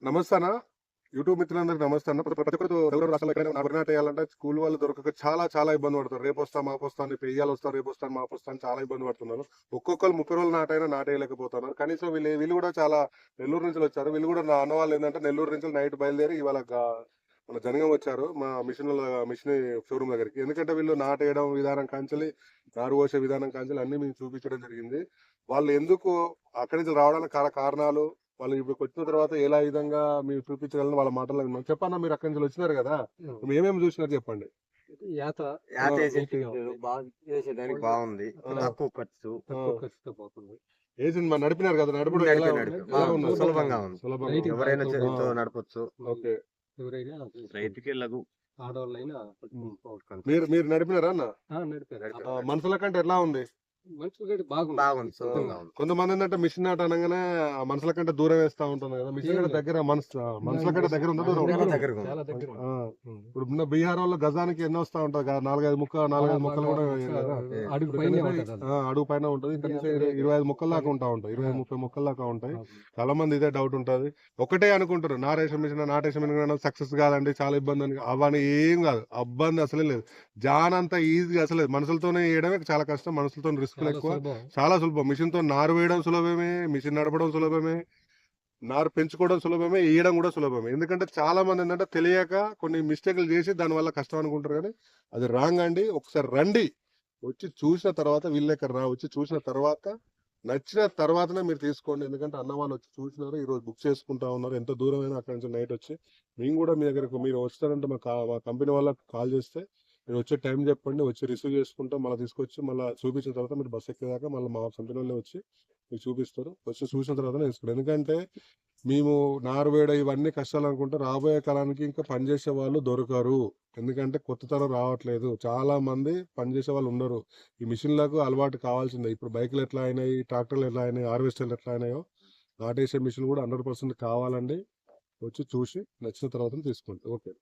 నమస్తే అన్న. యూట్యూబ్ మిత్రులందరికీ నమస్తే అన్న. ప్రతి ఒక్కరు తెలుగు రాష్ట్రాల్లో ఎక్కడైనా వరి నాటేయాలంటే స్కూల్ వాళ్ళు దొరకక చాలా ఇబ్బంది పడతారు. రేపొస్తా, మాపొస్తా అని ఇయ్యాలొస్తా, రేపొస్తాను, మాపొస్తా అని చాలా ఇబ్బంది పడుతున్నారు. ఒక్కొక్కళ్ళు 30 రోజులు నాటైనా నాటేయలేకపోతున్నారు. కనీసం వీళ్ళు కూడా చాలా నెల్లూరు నుంచి వచ్చారు. వీళ్ళు కూడా నా అన్న వాళ్ళు ఏంటంటే నెల్లూరు నుంచి నైట్ బయలుదేరి ఇవాళ మన జనగాం వచ్చారు. మా మిషన్ షోరూమ్ దగ్గరికి. ఎందుకంటే వీళ్ళు నాటేయడం విధానం కాంచెలి, నారు పోసే విధానం కాంచెలి అన్ని మీకు చూపించడం జరిగింది. వాళ్ళు ఎందుకు అక్కడి నుంచి రావడానికి కారణాలు, వాళ్ళు ఇక్కడికి వచ్చిన తర్వాత ఎలా విధంగా మీరు చూపించగలను వాళ్ళ మాటల్లో విన్నాం. చెప్పన్నా, మీరు అక్కడి నుంచి వచ్చినారు కదా, ఏమేమి చూసినారు చెప్పండి. యాత యాత వేసేదానికి బాగుంది, తక్కువ ఖర్చు. తక్కువ ఖర్చుతో పోతుంది. ఏజెంట్ మరి నడిపినారు కదా, నడపడం ఎలా ఉన్నది? సులభంగా ఉంది. సులభంగా రైతుకి ఉంది. ఎవరైనా ఆ. చేతితో నడపొచ్చు. ఓకే. ఎవరైనా రైతుకి లఘు. ఆడవాళ్ళైనా మీరు నడిపినారా అన్న? నడిపారు. మనుషుల కంటే ఎట్లా ఉంది? మనుషులు బాగుంది. బాగుంది, సులభంగా ఉంది. కొంతమంది ఏంటంటే మిషన్ నాట అనగానే ఆ మనుషుల కంటే దూరం వేస్తా ఉంటుంది కదా, మిషన్ కంటే దగ్గర మనుషుల కంటే దగ్గర ఉందా, దూరం ఉందా? దగ్గరగా ఉంది. చాలా దగ్గర ఆ, ఇప్పుడు ఉన్న బీహార్ వాళ్ళు గజానికి ఎన్నో వస్తా ఉంటారు కదా, 4-5 మొక్కలు కూడా వేయరు కదా. అడుగు పైన ఉంటుంది. అడుగు పైన ఉంటుంది. కనీసం 25 మొక్కల దాకా ఉంటాయి, 20-30 మొక్కల దాకా ఉంటాయి. చాలా మంది ఇదే డౌట్ ఉంటది. ఒకటే అనుకుంటారు, నాటేషన్ మిషన్ సక్సెస్ కాదండి, చాలా ఇబ్బంది అని. అవన్నీ ఏం కాదు, ఇబ్బంది అసలే లేదు. అంత ఈజీగా అసలే మనుషులతోనే వేయడమే చాలా కష్టం. మనుషులతో రిస్క్ ఎక్కువ. చాలా సులభం. మిషన్ తో నారు వేయడం సులభమే, మిషన్ నడపడం సులభమే, నారు పెంచుకోవడం సులభమే, వేయడం కూడా సులభమే. ఎందుకంటే చాలా మంది ఏంటంటే తెలియక కొన్ని మిస్టేక్లు చేసి దానివల్ల కష్టం అనుకుంటారు, కానీ అది రాంగ్ అండి. ఒకసారి రండి, వచ్చి చూసిన తర్వాత వచ్చి చూసిన తర్వాత నచ్చిన తర్వాతనే మీరు తీసుకోండి. ఎందుకంటే అన్న వాళ్ళు వచ్చి చూసినారు, ఈ రోజు బుక్ చేసుకుంటా ఉన్నారు. ఎంత దూరమైనా అక్కడి నుంచి నైట్ వచ్చి మేము కూడా మీ దగ్గరకు మీరు వస్తారంటే మా కంపెనీ వాళ్ళకి కాల్ చేస్తే మీరు వచ్చే టైం చెప్పండి, వచ్చి రిసీవ్ చేసుకుంటాం, మళ్ళీ తీసుకొచ్చి మళ్ళీ చూపించిన తర్వాత మీరు బస్ ఎక్కేదాకా మళ్ళీ మా కంపెనీ వాళ్ళే వచ్చి మీకు చూపిస్తారు. వచ్చి చూసిన తర్వాత తీసుకోండి. ఎందుకంటే మేము నారు వేడ ఇవన్నీ కష్టాలు అనుకుంటే రాబోయే కాలానికి ఇంకా పనిచేసే వాళ్ళు దొరకరు. ఎందుకంటే కొత్త తరం రావట్లేదు, చాలా మంది పనిచేసే వాళ్ళు ఉండరు. ఈ మిషన్లకు అలవాటు కావాల్సిందే. ఇప్పుడు బైకులు ఎట్లా అయినాయి, ట్రాక్టర్లు ఎట్లా అయినాయి, హార్వెస్టర్లు ఎట్లా అయినాయో నాటేసే మిషన్ కూడా 100% కావాలండి. వచ్చి చూసి నచ్చిన తర్వాత తీసుకోండి. ఓకే.